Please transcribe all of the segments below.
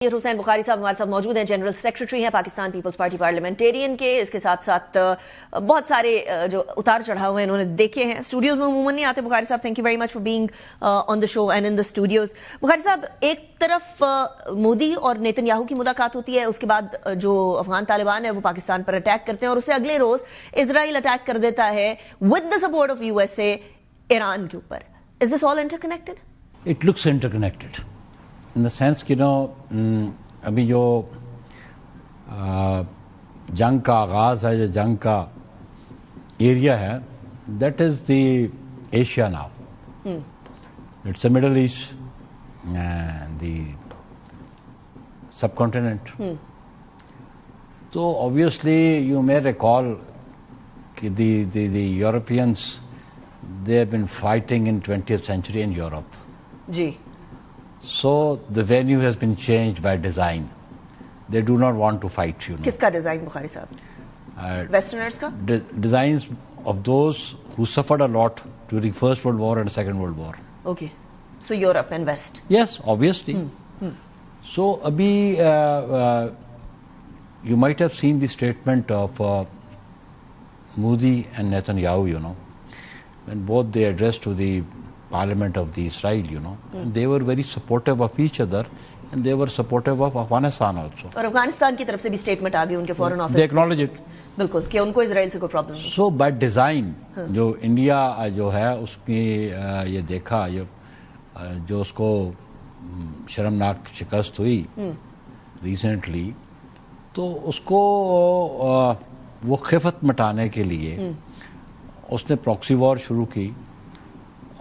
حسین بخاری صاحب ہمارے ساتھ موجود ہیں، جنرل سیکرٹری ہیں پاکستان پیپلز پارٹی پارلیمنٹیرین کے. اس کے ساتھ ساتھ بہت سارے جو اتار چڑھاؤ ہیں انہوں نے دیکھے ہیں. اسٹوڈیوز میں عموماً نہیں آتے Bukhari Sahab. Thank you very much for being on the show and in the studios. Bukhari Sahab, ایک طرف مودی اور نیتن یاہو کی ملاقات ہوتی ہے، اس کے بعد جو افغان طالبان ہے وہ پاکستان پر اٹیک کرتے ہیں اور اسے اگلے روز اسرائیل اٹیک کر دیتا ہے with the support of U S A Iran کے اوپر. Is this all interconnected? It looks interconnected in the sense کہ ابھی جو جنگ کا آغاز ہے، جو جنگ کا ایریا ہے، that is the Asia now. It's a Middle East and the سب کانٹیننٹ. تو obviously you may recall کہ the Europeans, they have been fighting in 20th century in Europe. جی. So the venue has been changed by design. They do not want to fight, you know. کس کا design بخاری صاحب؟ Westerners کا؟ Designs of those who suffered a lot during First World War and Second World War. Okay. So Europe and West. Yes, obviously. So abhi you might have seen the statement of Modi and Netanyahu, you know, when both they addressed to the Parliament of the Israel, you know, and they were very supportive of each other and they were supportive of Afghanistan also. اور افغانستان کی طرف سے بھی statement آ گئی ان کے foreign office. They acknowledge it. بالکل، کہ ان کو اسرائیل سے کوئی پرابلم نہیں. So by design جو انڈیا جو ہے اس کی یہ دیکھا جو اس کو شرمناک شکست ہوئی ریسنٹلی، تو اس کو وہ خفت مٹانے کے لیے اس نے پراکسی وار شروع کی.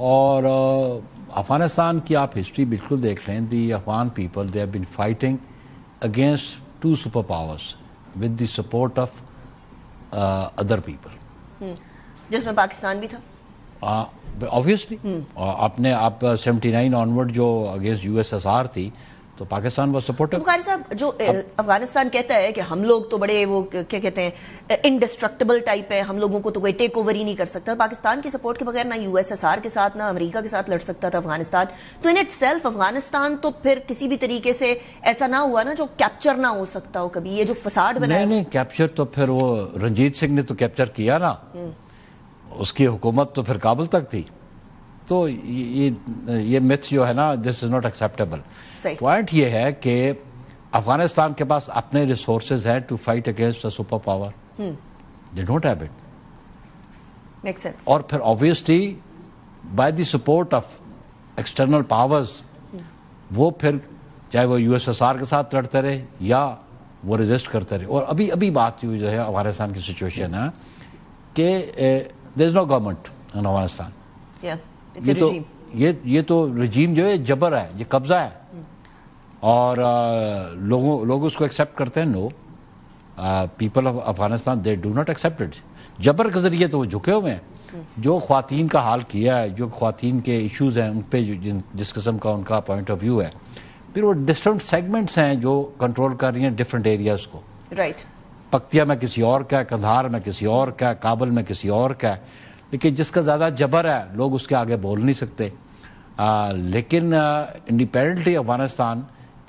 اور افغانستان کی آپ ہسٹری بالکل دیکھ لیں، the Afghan people they have been fighting against two super powers with the support of other people, جس میں پاکستان بھی تھا. obviously. آپ 79 آنورڈ جو against U S S R تھی تو پاکستان واز سپورٹیو. بخاری صاحب، جو افغانستان کہتا ہے کہ ہم لوگ تو بڑے وہ کیا کہتے ہیں انڈسٹرکٹیبل ٹائپ ہے، ہم لوگوں کو تو کوئی ٹیک اوور ہی نہیں کر سکتا. پاکستان کی سپورٹ کے بغیر نہ یو ایس ایس آر کے ساتھ نہ امریکہ کے ساتھ لڑ سکتا تھا افغانستان. تو ان اٹ سیلف افغانستان تو پھر کسی بھی طریقے سے ایسا نہ ہوا نا جو کیپچر نہ ہو سکتا ہو کبھی. یہ جو فساد بنا نہیں کیپچر تو پھر وہ رنجیت سنگھ نے تو کیپچر کیا نا، اس کی حکومت تو پھر کابل تک تھی. تو یہ میتھ جو ہے نا، this is not acceptable. Point یہ ہے کہ افغانستان کے پاس اپنے ریسورسز ہیں to fight against a super power. They don't have it. Make sense. اور پھر obviously by the support of external powers وہ پھر چاہے وہ یو ایس ایس آر کے ساتھ لڑتے رہے یا وہ ریزسٹ کرتے رہے. اور ابھی بات جو ہے افغانستان کی سچویشن ہے کہ دیر از نو گورنمنٹ ان افغانستان. یہ تو رجیم جو ہے جبر ہے، یہ قبضہ ہے، اور لوگ اس کو ایکسیپٹ کرتے ہیں. No, people of Afghanistan they do not accept it. جبر کے ذریعے تو وہ جھکے ہوئے ہیں. جو خواتین کا حال کیا ہے، جو خواتین کے ایشوز ہیں ان پہ جس قسم کا ان کا پوائنٹ آف ویو ہے، پھر وہ ڈفرنٹ سیگمنٹس ہیں جو کنٹرول کر رہی ہیں ڈفرنٹ ایریاز کو. رائٹ. پکتیا میں کسی اور کا ہے، قندھار میں کسی اور کا ہے، کابل میں کسی اور کا ہے. لیکن جس کا زیادہ جبر ہے لوگ اس کے آگے بول نہیں سکتے. لیکن independently Afghanistan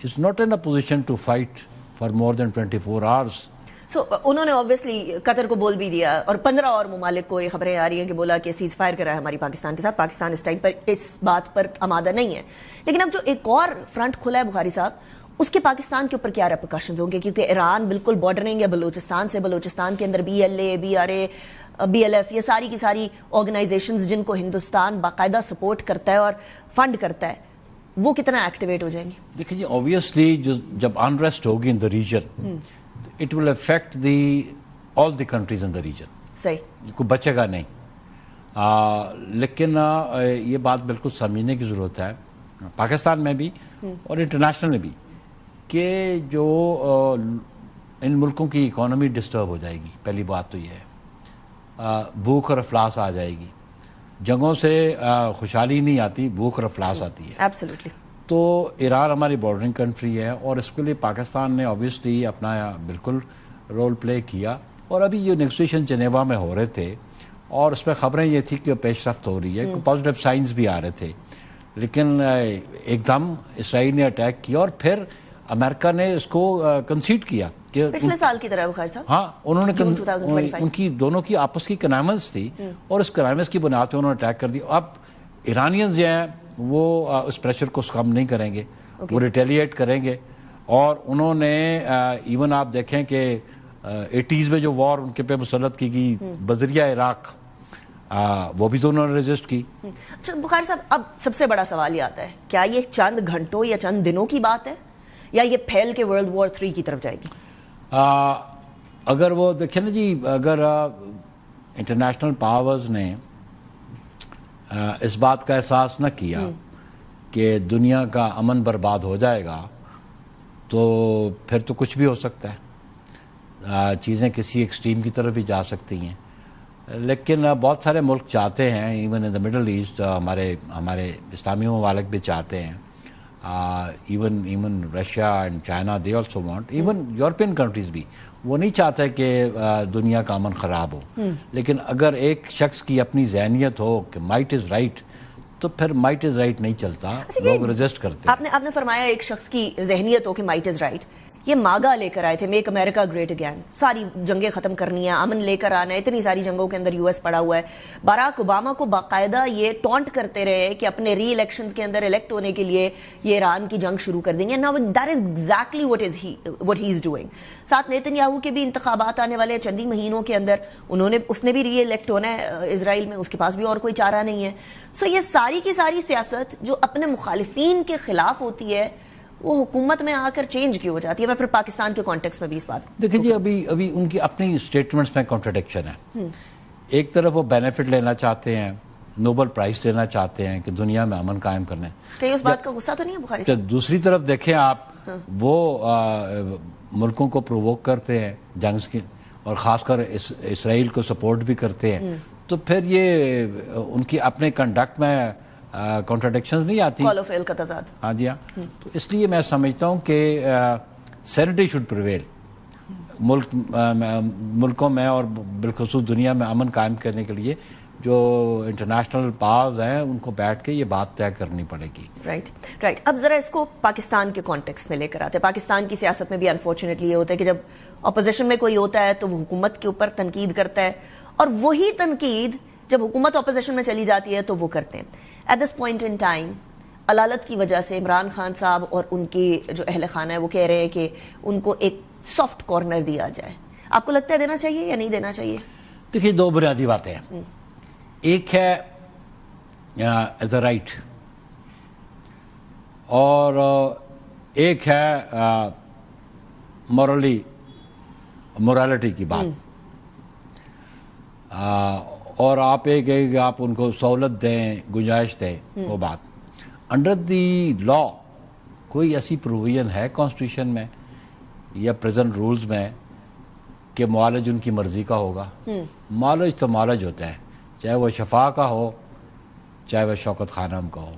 is not in a position to fight for more than 24 hours. So انہوں نے obviously قطر کو بول بھی دیا اور 15 اور ممالک کو یہ خبریں آ رہی ہیں کہ بولا کہ سیز فائر کرا ہے ہماری پاکستان کے ساتھ. پاکستان اس ٹائم پر اس بات پر آمادہ نہیں ہے. لیکن اب جو ایک اور فرنٹ کھلا ہے بخاری صاحب، اس کے پاکستان کے اوپر کیا ریپرکشنز ہوں گے؟ کیونکہ ایران بالکل بارڈرنگ ہے بلوچستان سے. بلوچستان کے اندر BLA BRA BLF یہ ساری کی ساری آرگنائزیشنز جن کو ہندوستان باقاعدہ سپورٹ کرتا ہے اور فنڈ کرتا ہے، وہ کتنا ایکٹیویٹ ہو جائیں گے؟ دیکھیں جی، obviously جب انریسٹ ہوگی in the region it will affect all the countries in the region. صحیح. کوئی بچے گا نہیں. لیکن یہ بات بالکل سمجھنے کی ضرورت ہے پاکستان میں بھی اور انٹرنیشنل میں بھی کہ جو ان ملکوں کی اکانومی ڈسٹرب ہو جائے گی. پہلی بات تو یہ ہے، بھوک اور افلاس آ جائے گی. جنگوں سے خوشحالی نہیں آتی، بھوک اور افلاس آتی ہے. ایبسلیٹلی. تو ایران ہماری بارڈرنگ کنٹری ہے اور اس کے لیے پاکستان نے obviously اپنا بالکل رول پلے کیا. اور ابھی جو نیگوسیشن جنیوا میں ہو رہے تھے اور اس میں خبریں یہ تھی کہ پیش رفت ہو رہی ہے، پازیٹیو سائنز بھی آ رہے تھے، لیکن ایک دم اسرائیل نے اٹیک کیا اور پھر امریکہ نے اس کو کنسیڈ کیا کہ پچھلے سال کی طرح بخاری صاحب. ہاں انہوں نے June 2025 ان کی دونوں کی آپس کی کنائمنس تھی اور اس کنائمنس کی بنیاد پہ انہوں نے اٹیک کر دی. اب ایرانینز جو ہیں وہ اس پریشر کو کم نہیں کریں گے, وہ ریٹیلیٹ کریں گے. اور انہوں نے ایون آپ دیکھیں کہ 80s میں جو وار ان کے پہ مسلط کی گئی بذریعہ عراق, وہ بھی تو انہوں نے ریزسٹ کی. اچھا بخاری صاحب, اب سب سے بڑا سوال یہ آتا ہے, کیا یہ چند گھنٹوں یا چند دنوں کی بات ہے یا یہ پھیل کے ورلڈ وار 3 کی طرف جائے گی؟ اگر وہ دیکھیں نا جی, اگر انٹرنیشنل پاورز نے اس بات کا احساس نہ کیا کہ دنیا کا امن برباد ہو جائے گا تو پھر تو کچھ بھی ہو سکتا ہے, چیزیں کسی ایکسٹریم کی طرف بھی جا سکتی ہیں. لیکن بہت سارے ملک چاہتے ہیں, even in the Middle East, ہمارے اسلامی ممالک بھی چاہتے ہیں, even Russia and China they also want, even European countries بھی, وہ نہیں چاہتے کہ دنیا کا امن خراب ہو. لیکن اگر ایک شخص کی اپنی ذہنیت ہو کہ مائٹ از رائٹ, تو پھر مائٹ از رائٹ نہیں چلتا, لوگ ریزسٹ کرتے. آپ نے فرمایا ایک شخص کی ذہنیت ہو کہ مائٹ از رائٹ. یہ ماگا لے کر آئے تھے, میک امریکہ گریٹ اگین, ساری جنگیں ختم کرنی ہیں, امن لے کر آنا ہے, اتنی ساری جنگوں کے اندر US پڑا ہوا ہے. باراک اوباما کو باقاعدہ یہ ٹونٹ کرتے رہے کہ اپنے ری الیکشنز کے اندر الیکٹ ہونے کے لیے یہ ایران کی جنگ شروع کر دیں گے. Now that is exactly what he is doing. ساتھ نیتن کے بھی انتخابات آنے والے چند ہی مہینوں کے اندر, اس نے بھی ری الیکٹ ہونا ہے اسرائیل میں, اس کے پاس بھی اور کوئی چارہ نہیں ہے. سو یہ ساری کی ساری سیاست جو اپنے مخالفین کے خلاف ہوتی ہے وہ حکومت میں آ کر چینج کی ہو جاتی ہے. میں پھر پاکستان کے کانٹیکس میں بھی اس بات دیکھیں جی, ابھی ان کی اپنی اسٹیٹمنٹس میں کانٹرڈکشن ہے. ایک طرف وہ بینیفٹ لینا چاہتے ہیں, نوبل پرائز لینا چاہتے ہیں کہ دنیا میں امن قائم کرنے, کہیں اس بات کا غصہ تو نہیں ہے بخاری صاحب؟ دوسری طرف دیکھیں آپ, وہ ملکوں کو پرووک کرتے ہیں جنگ کی, اور خاص کر اسرائیل کو سپورٹ بھی کرتے ہیں. تو پھر یہ ان کی اپنے کنڈکٹ میں کانٹرڈکشنز نہیں آتی, کال آف فیل کا تضاد. ہاں جی ہاں. تو اس لیے میں سمجھتا ہوں کہ سینٹی شوڈ پریویل. ملکوں میں اور بالخصوص دنیا میں امن قائم کرنے کے لیے جو انٹرنیشنل پاورز ہیں ان کو بیٹھ کے یہ بات طے کرنی پڑے گی. رائٹ. اب ذرا اس کو پاکستان کے کانٹیکس میں لے کر آتے ہیں. پاکستان کی سیاست میں بھی انفارچونیٹلی یہ ہوتا ہے کہ جب اپوزیشن میں کوئی ہوتا ہے تو وہ حکومت کے اوپر تنقید کرتا ہے, اور وہی تنقید جب حکومت اپوزیشن میں چلی جاتی ہے تو وہ کرتے ہیں. At this point in time علالت کی وجہ سے عمران خان صاحب اور ان کے جو اہل خانہ ہے وہ کہہ رہے ہیں کہ ان کو ایک سافٹ کارنر دیا جائے. آپ کو لگتا ہے دینا چاہیے یا نہیں دینا چاہیے؟ دیکھیے, دو بنیادی باتیں ہیں. ایک ہے ایز اے رائٹ, اور ایک ہے مورالٹی کی بات. اور آپ ایک آپ ان کو سہولت دیں, گنجائش دیں, وہ بات. انڈر دی لا کوئی ایسی پروویژن ہے کانسٹیٹیوشن میں یا پریزنٹ رولز میں کہ معالج ان کی مرضی کا ہوگا؟ معالج تو معالج ہوتا ہے, چاہے وہ شفا کا ہو چاہے وہ شوکت خانم کا ہو.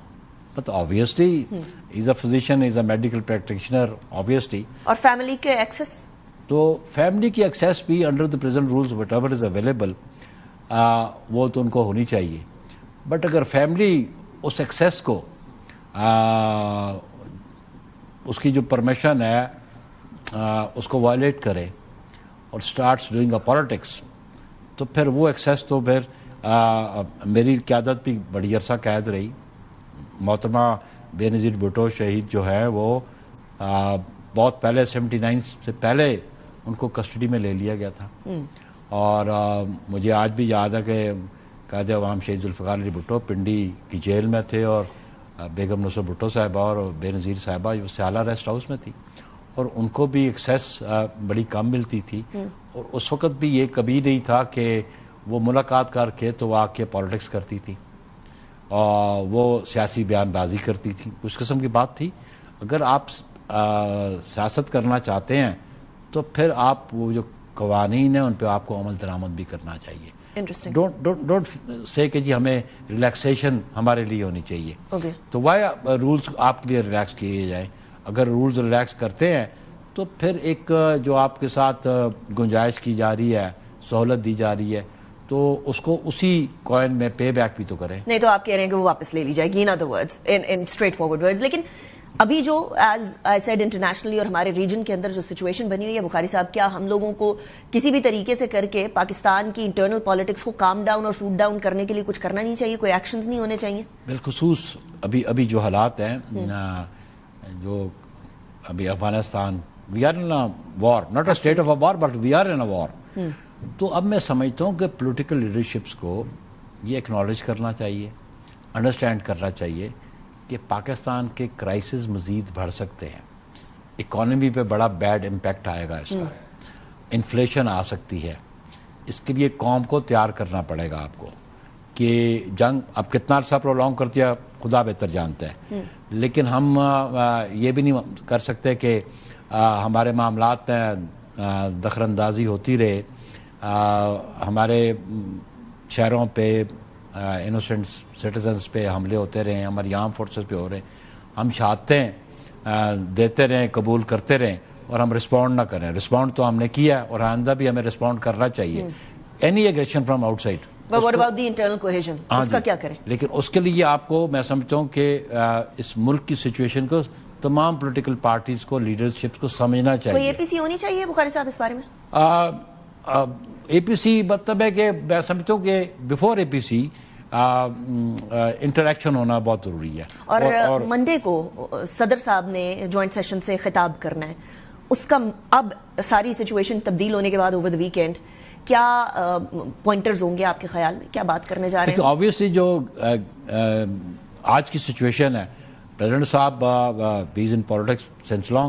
But obviously is a physician, is a medical practitioner obviously. اور فیملی کے ایکسس, تو فیملی کی ایکسیس بھی under the present rules whatever is available وہ تو ان کو ہونی چاہیے. بٹ اگر فیملی اس ایکسیس کو اس کی جو پرمیشن ہے اس کو وائلیٹ کرے اور اسٹارٹس ڈوئنگ اے پالیٹکس, تو پھر وہ ایکسیس تو پھر میری قیادت بھی بڑی عرصہ قید رہی. محترمہ بے نظیر بھٹو شہید جو ہے وہ بہت پہلے 79 سے پہلے ان کو کسٹڈی میں لے لیا گیا تھا. اور مجھے آج بھی یاد ہے کہ قائد عوام شہید ذوالفقار علی بھٹو پنڈی کی جیل میں تھے, اور بیگم نصرت بھٹو صاحبہ اور بے نظیر صاحبہ جو سیالہ ریسٹ ہاؤس میں تھی, اور ان کو بھی ایکسیس بڑی کم ملتی تھی. اور اس وقت بھی یہ کبھی نہیں تھا کہ وہ ملاقات کر کے تو وہ آ کے پالیٹکس کرتی تھی, اور وہ سیاسی بیان بازی کرتی تھی. اس قسم کی بات تھی. اگر آپ سیاست کرنا چاہتے ہیں تو پھر آپ وہ جو قوانین ہیں ان پہ آپ کو عمل درآمد بھی کرنا چاہیے. ڈونٹ سے کہ جی ہمیں ریلیکسیشن ہمارے لیے ہونی چاہیے. تو وائی رولز آپ کے لیے ریلیکس کیے جائیں. اگر رولز ریلیکس کرتے ہیں تو پھر ایک جو آپ کے ساتھ گنجائش کی جا رہی ہے, سہولت دی جا رہی ہے, تو اس کو اسی کوائن میں پے بیک بھی تو کریں. نہیں تو آپ کہہ رہے ہیں کہ وہ واپس لے لی جائے گی, in other words, in straight forward words. لیکن ابھی جو ایز آئی سیڈ انٹرنیشنلی اور ہمارے ریجن کے اندر جو سچویشن بنی ہوئی ہے بخاری صاحب, کیا ہم لوگوں کو کسی بھی طریقے سے کر کے پاکستان کی انٹرنل پالیٹکس کو کام ڈاؤن اور سوٹ ڈاؤن کرنے کے لیے کچھ کرنا نہیں چاہیے, کوئی ایکشنز نہیں ہونے چاہیے؟ بالخصوص ابھی جو حالات ہیں, جو ابھی Afghanistan, we are in war, not a state of a war but we are in a war. تو اب میں سمجھتا ہوں کہ پولیٹیکل لیڈرشپس کو یہ ایکنالج کرنا چاہیے, انڈرسٹینڈ کرنا چاہیے کہ پاکستان کے کرائسس مزید بڑھ سکتے ہیں, اکانومی پہ بڑا بیڈ امپیکٹ آئے گا اس کا, انفلیشن آ سکتی ہے, اس کے لیے قوم کو تیار کرنا پڑے گا آپ کو کہ جنگ اب کتنا عرصہ پرولونگ کرتی ہے خدا بہتر جانتا ہے, لیکن ہم یہ بھی نہیں کر سکتے کہ ہمارے معاملات میں دخل اندازی ہوتی رہے, ہمارے شہروں پہ انوسنٹ سٹیزنز پہ حملے ہوتے رہیں, ہماری آرم فورسز پہ ہو رہے ہیں, ہم شہادتیں دیتے رہیں, قبول کرتے رہیں اور ہم رسپونڈ نہ کریں. رسپونڈ تو ہم نے کیا ہے اور آئندہ بھی ہمیں رسپونڈ کرنا چاہیے, any aggression from outside. But what about the internal cohesion? اس کا کیا کریں؟ لیکن اس کے لیے آپ کو میں سمجھتا ہوں کہ اس ملک کی سچویشن کو تمام پولیٹیکل پارٹیز کو, لیڈرشپ کو سمجھنا چاہیے. کوئی اے پی سی ہونی چاہیے بخاری صاحب اس بارے میں؟ اے پی سی مطلب ہے کہ میں سمجھتا ہوں کہ بیفور اے پی سی انٹریکشن ہونا بہت ضروری ہے. اور منڈے کو صدر صاحب نے جوائنٹ سیشن سے خطاب کرنا ہے, اس کا اب ساری سچویشن تبدیل ہونے کے بعد اوور دا ویکینڈ کیا پوائنٹرز ہوں گے آپ کے خیال میں, کیا بات کرنے جا رہے ہیں؟ آبویسلی جو آج کی سچویشن ہے, پریزیڈنٹ صاحب ہی از ان پالیٹکس سنس لانگ,